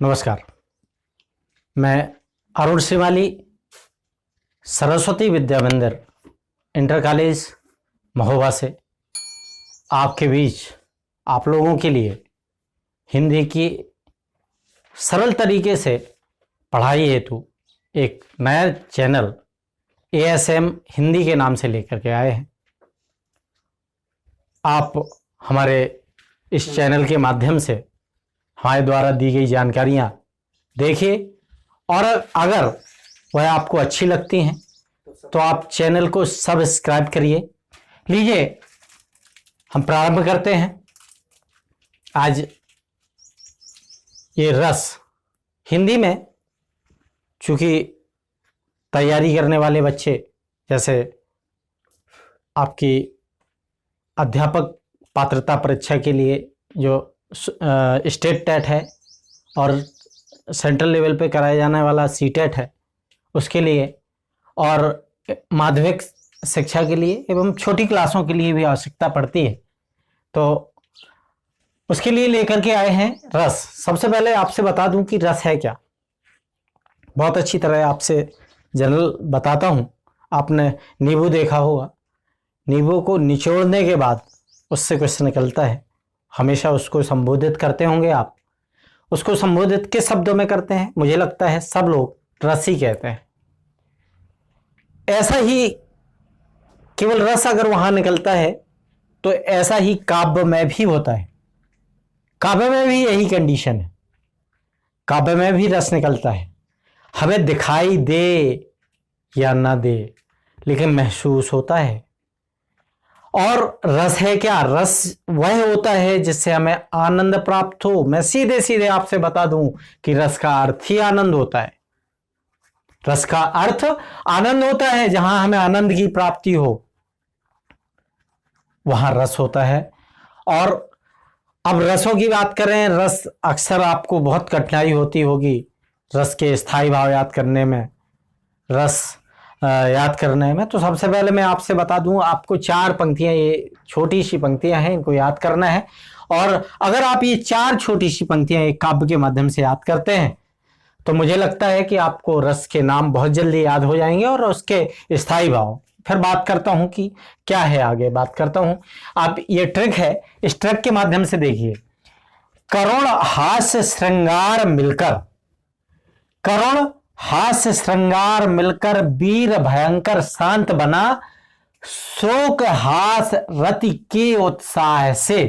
नमस्कार। मैं अरुण श्रीमाली, सरस्वती विद्या मंदिर इंटर कॉलेज महोबा से आपके बीच आप लोगों के लिए हिंदी की सरल तरीके से पढ़ाई हेतु एक नया चैनल ASM हिंदी के नाम से लेकर के आए हैं। आप हमारे इस चैनल के माध्यम से हमारे द्वारा दी गई जानकारियां देखिए और अगर वह आपको अच्छी लगती हैं तो आप चैनल को सब्सक्राइब करिए। लीजिए हम प्रारंभ करते हैं। आज ये रस हिंदी में, चूंकि तैयारी करने वाले बच्चे जैसे आपकी अध्यापक पात्रता परीक्षा के लिए जो स्टेट टेट है और सेंट्रल लेवल पे कराया जाने वाला CTET है उसके लिए, और माध्यमिक शिक्षा के लिए एवं छोटी क्लासों के लिए भी आवश्यकता पड़ती है, तो उसके लिए लेकर के आए हैं रस। सबसे पहले आपसे बता दूं कि रस है क्या। बहुत अच्छी तरह आपसे जनरल बताता हूं। आपने नींबू देखा होगा, नींबू को निचोड़ने के बाद उससे कुछ निकलता है, हमेशा उसको संबोधित करते होंगे आप। उसको संबोधित किस शब्दों में करते हैं? मुझे लगता है सब लोग रस ही कहते हैं। ऐसा ही केवल रस अगर वहां निकलता है तो ऐसा ही काव्य में भी होता है। काव्य में भी यही कंडीशन है, काव्य में भी रस निकलता है। हमें दिखाई दे या ना दे लेकिन महसूस होता है। और रस है क्या? रस वह होता है जिससे हमें आनंद प्राप्त हो। मैं सीधे सीधे आपसे बता दूं कि रस का अर्थ ही आनंद होता है। रस का अर्थ आनंद होता है। जहां हमें आनंद की प्राप्ति हो वहां रस होता है। और अब रसों की बात करें, रस अक्सर आपको बहुत कठिनाई होती होगी रस के स्थायी भाव याद करने में, रस याद करने में। तो सबसे पहले मैं आपसे बता दूं, आपको 4 पंक्तियां, ये छोटी सी पंक्तियां हैं, इनको याद करना है। और अगर आप ये 4 छोटी सी पंक्तियां एक काव्य के माध्यम से याद करते हैं तो मुझे लगता है कि आपको रस के नाम बहुत जल्दी याद हो जाएंगे और उसके स्थायी भाव। फिर बात करता हूं कि क्या है, आगे बात करता हूं। आप ये ट्रिक है, इस ट्रिक के माध्यम से देखिए। करुण हास्य श्रृंगार मिलकर, करुण हास्य श्रृंगार मिलकर वीर भयंकर शांत बना, शोक हास रति के उत्साह से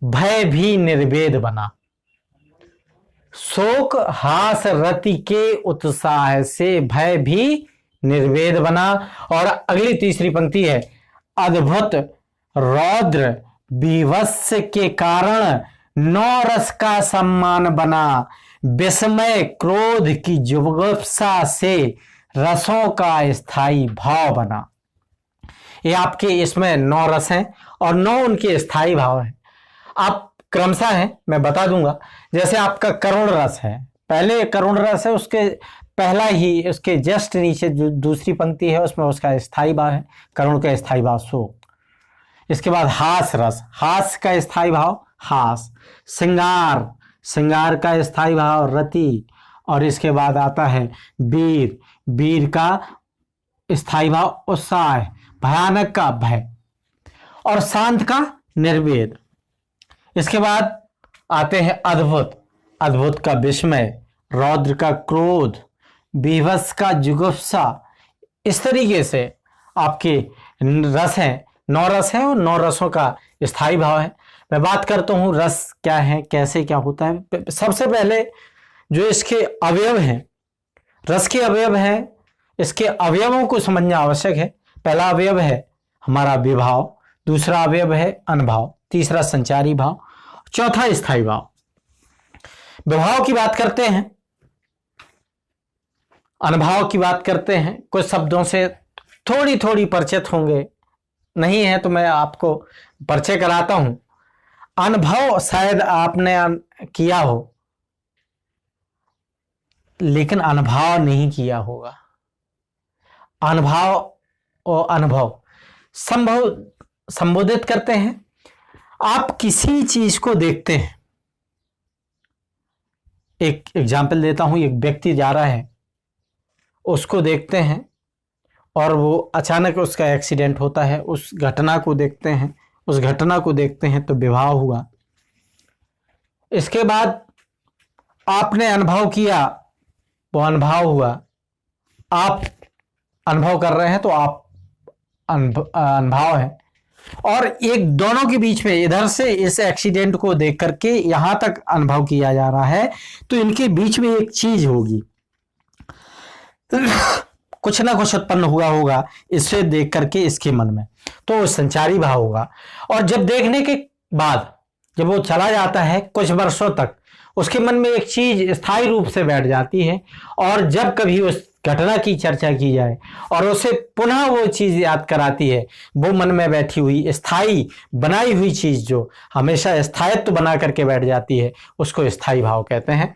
भय भी निर्वेद बना। शोक हास रति के उत्साह से भय भी निर्वेद बना। और अगली तीसरी पंक्ति है, अद्भुत रौद्र बीभत्स के कारण नौ रस का सम्मान बना, विस्मय क्रोध की जुगुप्सा से रसों का स्थायी भाव बना। ये आपके इसमें 9 रस हैं और 9 उनके स्थायी भाव हैं। आप क्रमशः हैं, मैं बता दूंगा। जैसे आपका करुण रस है, पहले करुण रस है, उसके पहला ही, उसके जस्ट नीचे जो दूसरी पंक्ति है उसमें उसका स्थायी भाव है, करुण का स्थायी भाव शोक। इसके बाद हास रस, हास का स्थायी भाव हास। श्रृंगार, श्रृंगार का स्थायी भाव रति। और इसके बाद आता है वीर, वीर का स्थायी भाव उत्साह, भयानक का भय, और शांत का निर्वेद। इसके बाद आते हैं अद्भुत, अद्भुत का विस्मय, रौद्र का क्रोध, बीभत्स का जुगुप्सा। इस तरीके से आपके रस हैं, 9 रस हैं और 9 रसों का स्थायी भाव है। मैं बात करता हूं रस क्या है, कैसे क्या होता है। सबसे पहले जो इसके अवयव हैं, रस के अवयव हैं, इसके अवयवों को समझना आवश्यक है। पहला अवयव है हमारा विभाव, दूसरा अवयव है अनुभव, तीसरा संचारी भाव, चौथा स्थायी भाव। विभाव की बात करते हैं, अनुभव की बात करते हैं। कुछ शब्दों से थोड़ी थोड़ी परिचित होंगे, नहीं है तो मैं आपको परिचय कराता हूं। अनुभव शायद आपने किया हो लेकिन अनुभव नहीं किया होगा। अनुभव और अनुभव संबोधित करते हैं। आप किसी चीज को देखते हैं, एक एग्जाम्पल देता हूं। एक व्यक्ति जा रहा है, उसको देखते हैं और वो अचानक उसका एक्सीडेंट होता है। उस घटना को देखते हैं तो विवाह हुआ। इसके बाद आपने अनुभव किया, वो अनुभव हुआ, आप अनुभव कर रहे हैं तो आप अनुभव है। और एक दोनों के बीच में इधर से इस एक्सीडेंट को देख करके यहां तक अनुभव किया जा रहा है, तो इनके बीच में एक चीज होगी, कुछ ना कुछ उत्पन्न हुआ होगा इसे देख करके इसके मन में, तो संचारी भाव होगा। और जब देखने के बाद जब वो चला जाता है कुछ वर्षों तक, उसके मन में एक चीज स्थायी रूप से बैठ जाती है। और जब कभी उस घटना की चर्चा की जाए और उसे पुनः वो चीज याद कराती है, वो मन में बैठी हुई स्थायी बनाई हुई चीज जो हमेशा स्थायित्व बना करके बैठ जाती है, उसको स्थायी भाव कहते हैं।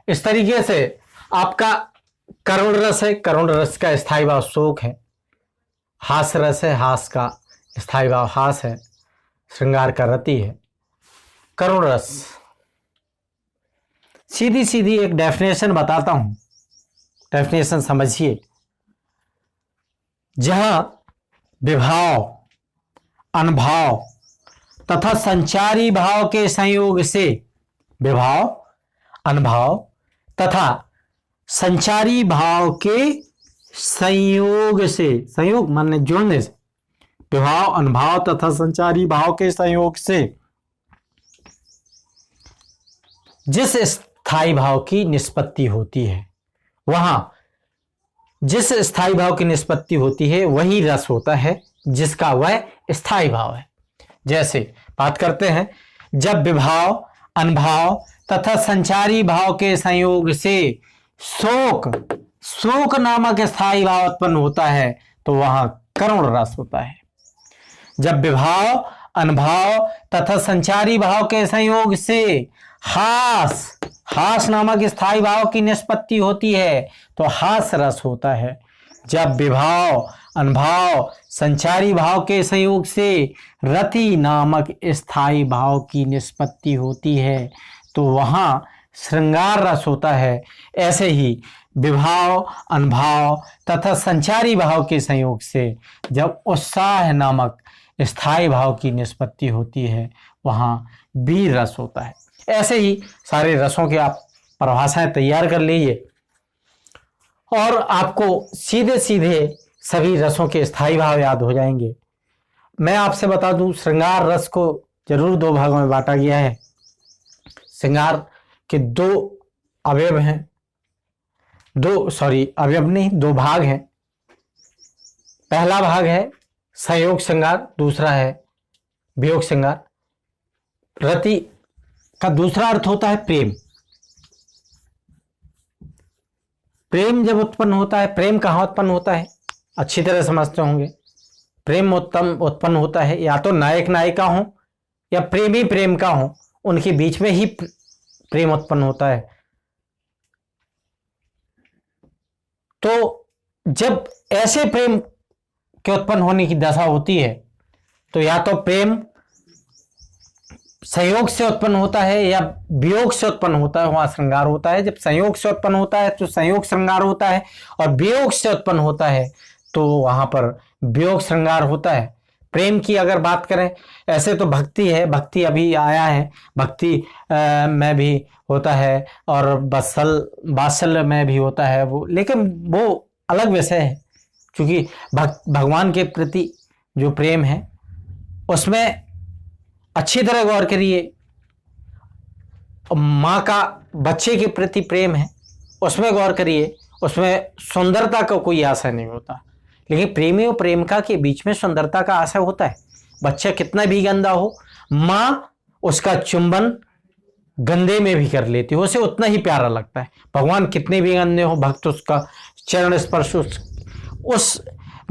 इस तरीके से आपका करुण रस है, करुण रस का स्थायी भाव शोक है। हास रस है, हास का स्थायी भाव हास है। श्रृंगार का रति है। करुण रस, सीधी सीधी एक डेफिनेशन बताता हूं, डेफिनेशन समझिए। जहां विभाव, अनुभव तथा संचारी भाव के संयोग से, विभाव, अनुभव तथा संचारी भाव के संयोग से, संयोग माने जोड़ने से, विभाव, अनुभव तथा संचारी भाव के संयोग से जिस स्थायी भाव की निष्पत्ति होती है, वहां जिस स्थायी भाव की निष्पत्ति होती है वही रस होता है जिसका वह स्थायी भाव है। जैसे बात करते हैं, जब विभाव, अनुभव तथा संचारी भाव के संयोग से शोक नामक स्थायी भाव उत्पन्न होता है तो वहां करुण रस होता है। जब विभाव, अनुभव तथा संचारी भाव के संयोग से हास नामक स्थायी भाव की निष्पत्ति होती है तो हास रस होता है। जब विभाव, अनुभव, संचारी भाव के संयोग से रति नामक स्थायी भाव की निष्पत्ति होती है तो वहां श्रृंगार रस होता है। ऐसे ही विभाव, अनुभव तथा संचारी भाव के संयोग से जब उत्साह नामक स्थायी भाव की निष्पत्ति होती है वहां वीर रस होता है। ऐसे ही सारे रसों की आप परिभाषाएं तैयार कर लीजिए और आपको सीधे सीधे सभी रसों के स्थायी भाव याद हो जाएंगे। मैं आपसे बता दूं, श्रृंगार रस को जरूर दो भागों में बांटा गया है। श्रृंगार के दो अवयव हैं, अवयव नहीं, दो भाग हैं। पहला भाग है संयोग श्रृंगार, दूसरा है वियोग श्रृंगार। रति का दूसरा अर्थ होता है प्रेम। प्रेम जब उत्पन्न होता है, प्रेम कहाँ उत्पन्न होता है अच्छी तरह समझते होंगे। प्रेम उत्पन्न होता है या तो नायक नायिका हो या प्रेमी प्रेम का हो, उनके बीच में ही प्रेम उत्पन्न होता है। तो जब ऐसे प्रेम के उत्पन्न होने की दशा होती है तो या तो प्रेम संयोग से उत्पन्न होता है या वियोग से उत्पन्न होता है, वहां श्रृंगार होता है। जब संयोग से उत्पन्न होता है तो संयोग श्रृंगार होता है और वियोग से उत्पन्न होता है तो वहां पर वियोग श्रृंगार होता है। प्रेम की अगर बात करें, ऐसे तो भक्ति है, भक्ति अभी आया है, भक्ति में भी होता है और वात्सल्य में भी होता है वो, लेकिन वो अलग विषय है। क्योंकि भगवान के प्रति जो प्रेम है उसमें अच्छी तरह गौर करिए। माँ का बच्चे के प्रति प्रेम है, उसमें गौर करिए, उसमें सुंदरता का कोई आशय नहीं होता। लेकिन प्रेमी और प्रेमिका के बीच में सुंदरता का आशय होता है। बच्चा कितना भी गंदा हो, माँ उसका चुंबन गंदे में भी कर लेती है, उसे उतना ही प्यारा लगता है। भगवान कितने भी गंदे हो, भक्त उसका चरण स्पर्श उस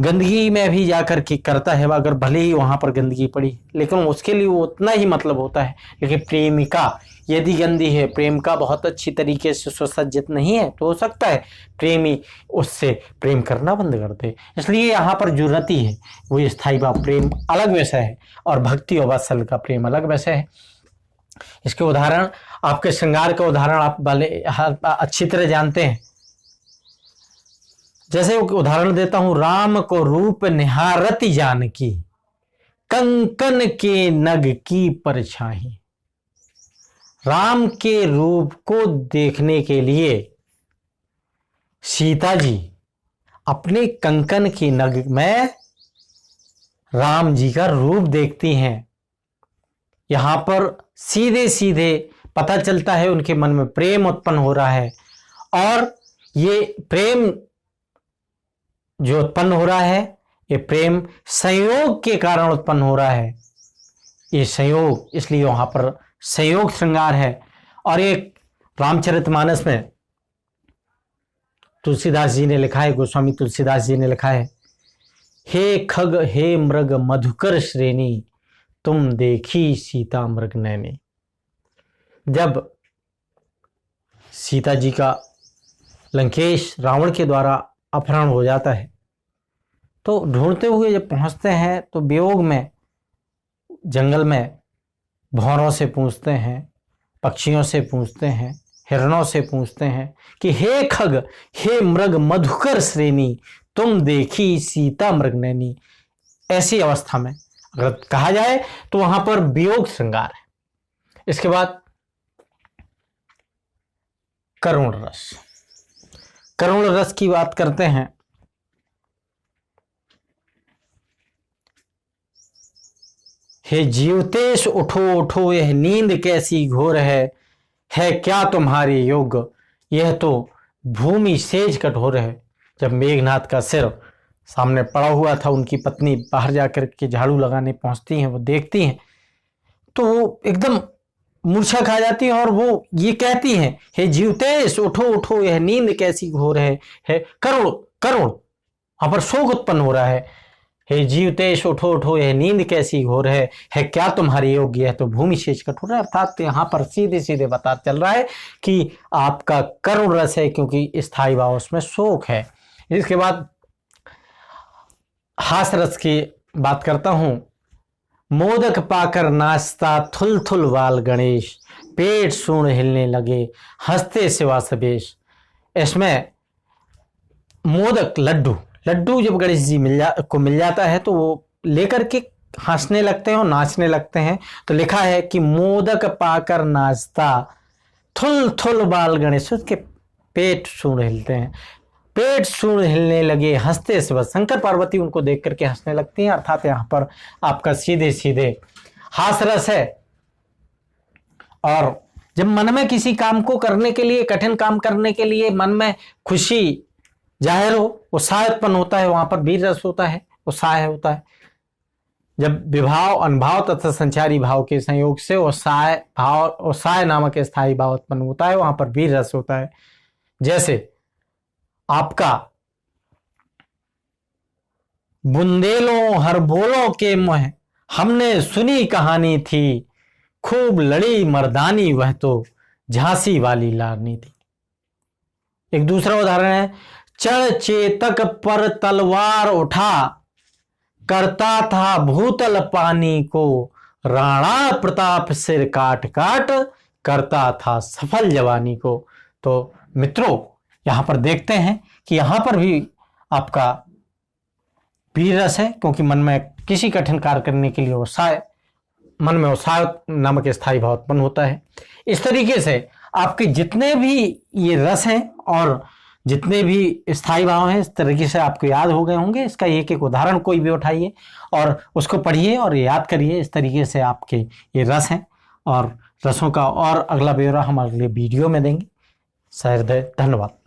गंदगी में भी जाकर के करता है, अगर भले ही वहां पर गंदगी पड़ी, लेकिन उसके लिए वो उतना ही मतलब होता है। लेकिन प्रेमिका यदि गंदी है, प्रेमिका बहुत अच्छी तरीके से सुसज्जित नहीं है, तो हो सकता है प्रेमी उससे प्रेम करना बंद कर दे। इसलिए यहाँ पर जो रति है वो स्थायी भाव प्रेम अलग विषय है और भक्ति और वात्सल्य का प्रेम अलग विषय है। इसके उदाहरण, आपके श्रृंगार का उदाहरण आप भले अच्छी तरह जानते हैं। जैसे उदाहरण देता हूं, राम को रूप निहारती जानकी, कंकन के नग की परछाई। राम के रूप को देखने के लिए सीता जी अपने कंकन की नग में राम जी का रूप देखती हैं। यहां पर सीधे सीधे पता चलता है उनके मन में प्रेम उत्पन्न हो रहा है, और ये प्रेम जो उत्पन्न हो रहा है, ये प्रेम संयोग के कारण उत्पन्न हो रहा है। ये संयोग, इसलिए वहां पर संयोग श्रृंगार है। और ये रामचरितमानस में तुलसीदास जी ने लिखा है, गोस्वामी तुलसीदास जी ने लिखा है, हे खग हे मृग मधुकर श्रेणी, तुम देखी सीता मृग नैनी। जब सीता जी का लंकेश रावण के द्वारा अपहरण हो जाता है, तो ढूंढते हुए जब पहुंचते हैं तो वियोग में जंगल में भौरों से पूछते हैं, पक्षियों से पूछते हैं, हिरणों से पूछते हैं कि हे खग हे मृग मधुकर श्रेणी, तुम देखी सीता मृग नैनी। ऐसी अवस्था में अगर कहा जाए तो वहां पर वियोग श्रृंगार है। इसके बाद करुण रस, करुण रस की बात करते हैं। हे जीवतेश उठो उठो, यह नींद कैसी घोर है क्या तुम्हारे योग, यह तो भूमि सेज कठोर है। जब मेघनाथ का सिर सामने पड़ा हुआ था, उनकी पत्नी बाहर जाकर के झाड़ू लगाने पहुंचती हैं, वो देखती हैं तो वो एकदम मूर्छा खा जाती हैं, और वो ये कहती हैं, हे जीवतेश उठो उठो, यह नींद कैसी घोर है करुण करुण। वहां पर शोक उत्पन्न हो रहा है। हे जीवतेश उठो उठो, यह नींद कैसी घोर है क्या तुम्हारी योग्य है तो भूमि शेष कठोर है। अर्थात यहाँ पर सीधे सीधे पता चल रहा है कि आपका करुण रस है, क्योंकि स्थायी भाव उसमें शोक है। इसके बाद हास रस की बात करता हूं। मोदक पाकर नाचता थुल थुल बाल गणेश, पेट सूर्ण हिलने लगे हंसते सिवा सबेश। इसमें मोदक लड्डू जब गणेश जी मिल जाता है तो वो लेकर के हंसने लगते हैं और नाचने लगते हैं। तो लिखा है कि मोदक पाकर नाचता थुल थुल बाल गणेश, उसके पेट सूर्ण हिलते हैं, पेट सूर्ण हिलने लगे हंसते से बस। शंकर पार्वती उनको देख करके हंसने लगती हैं। अर्थात यहाँ पर आपका सीधे सीधे हास रस है। और जब मन में किसी काम को करने के लिए, कठिन काम करने के लिए मन में खुशी जाहिर हो, उत्साह उत्पन्न होता है, वहां पर वीर रस होता है, उत्साह होता है। जब विभाव अनुभव तथा संचारी भाव के संयोग से उत्साह नामक स्थायी भाव उत्पन्न होता है, वहां पर वीर रस होता है। जैसे आपका बुंदेलों हर बोलों के मुँह हमने सुनी कहानी थी, खूब लड़ी मर्दानी वह तो झांसी वाली लानी थी। एक दूसरा उदाहरण है, चढ़ चेतक पर तलवार उठा, करता था भूतल पानी को, राणा प्रताप सिर काट काट, करता था सफल जवानी को। तो मित्रों, यहां पर देखते हैं कि यहां पर भी आपका वीर रस है, क्योंकि मन में किसी कठिन कार्य करने के लिए मन में उत्साह नामक स्थायी भाव उत्पन्न होता है। इस तरीके से आपके जितने भी ये रस हैं और जितने भी स्थायी भाव हैं, इस तरीके से आपको याद हो गए होंगे। इसका एक एक उदाहरण कोई भी उठाइए और उसको पढ़िए और याद करिए। इस तरीके से आपके ये रस हैं, और रसों का और अगला ब्यौरा हम अगले वीडियो में देंगे। धन्यवाद।